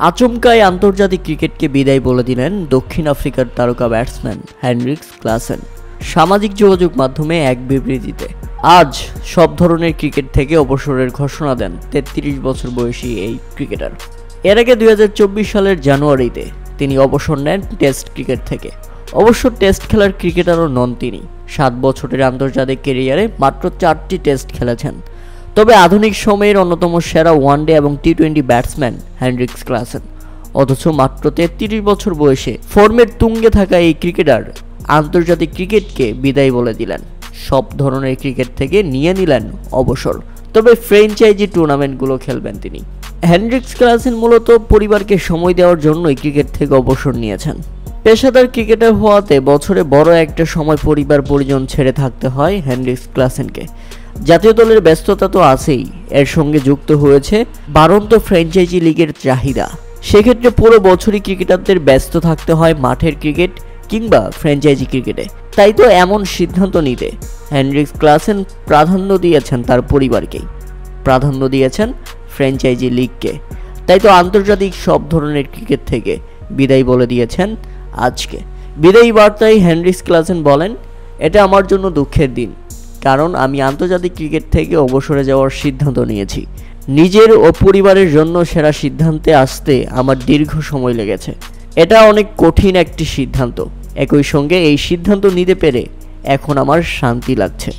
আচমকাই আন্তর্জাতিক ক্রিকেটকে বিদায় বলে দিলেন দক্ষিণ আফ্রিকার তারকা ব্যাটসম্যান হেনরিক্স ক্লাসেন সামাজিক যোগাযোগ মাধ্যমে এক বিবৃতিতে। আজ সব ধরনের ক্রিকেট থেকে অবসরের ঘোষণা দেন ৩৩ বছর বয়সী এই ক্রিকেটার। এর আগে ২০২৪ সালের জানুয়ারিতে তিনি অবসর নেন টেস্ট ক্রিকেট থেকে। অবশ্য টেস্ট খেলার ক্রিকেটারও নন তিনি। ৭ বছরের আন্তর্জাতিক ক্যারিয়ারে মাত্র ৪টি টেস্ট খেলেছেন। তবে আধুনিক সময়ের অন্যতম সেরা ওয়ানডে এবং টি-20 ব্যাটসম্যান হেনরিক্স ক্লাসেন। অথচ মাত্র ৩৩ বছর বয়সে ফর্মের তুঙ্গে থাকা এই ক্রিকেটার আন্তর্জাতিক ক্রিকেটকে বিদায় বলে দিলেন। সব ধরনের ক্রিকেট থেকে নিয়ে নিলেন অবসর। তবে ফ্র্যাঞ্চাইজি টুর্নামেন্টগুলো খেলবেন তিনি। হেনরিক্স ক্লাসেন মূলত পরিবারকে সময় দেওয়ার জন্যই ক্রিকেট থেকে অবসর নিয়েছেন। পেশাদার ক্রিকেটার হওয়াতে বছরে বড় একটা সময় পরিবার পরিজন ছেড়ে থাকতে হয় হেনরিক্স ক্লাসেনকে। জাতীয় দলের ব্যস্ততা তো আছেই, এর সঙ্গে যুক্ত হয়েছে বাড়ন্ত ফ্র্যাঞ্চাইজি লিগের চাহিদা। সেক্ষেত্রে পুরো বছরই ক্রিকেটারদের ব্যস্ত থাকতে হয় মাঠের ক্রিকেট কিংবা ফ্র্যাঞ্চাইজি ক্রিকেটে। তাই তো এমন সিদ্ধান্ত নিতে হেনরিক্স ক্লাসেন প্রাধান্য দিয়েছেন তার পরিবারকেই, প্রাধান্য দিয়েছেন ফ্র্যাঞ্চাইজি লিগকে। তাই তো আন্তর্জাতিক সব ধরনের ক্রিকেট থেকে বিদায় বলে দিয়েছেন আজকে। বিদায়ী বার্তায় হেনরিক্স ক্লাসেন বলেন, এটা আমার জন্য দুঃখের দিন, কারণ আমি আন্তর্জাতিক ক্রিকেট থেকে অবসরে যাওয়ার সিদ্ধান্ত নিয়েছি। নিজের ও পরিবারের জন্য সেরা সিদ্ধান্তে আসতে আমার দীর্ঘ সময় লেগেছে। এটা অনেক কঠিন একটি সিদ্ধান্ত। একই সঙ্গে এই সিদ্ধান্ত নিতে পেরে এখন আমার শান্তি লাগছে।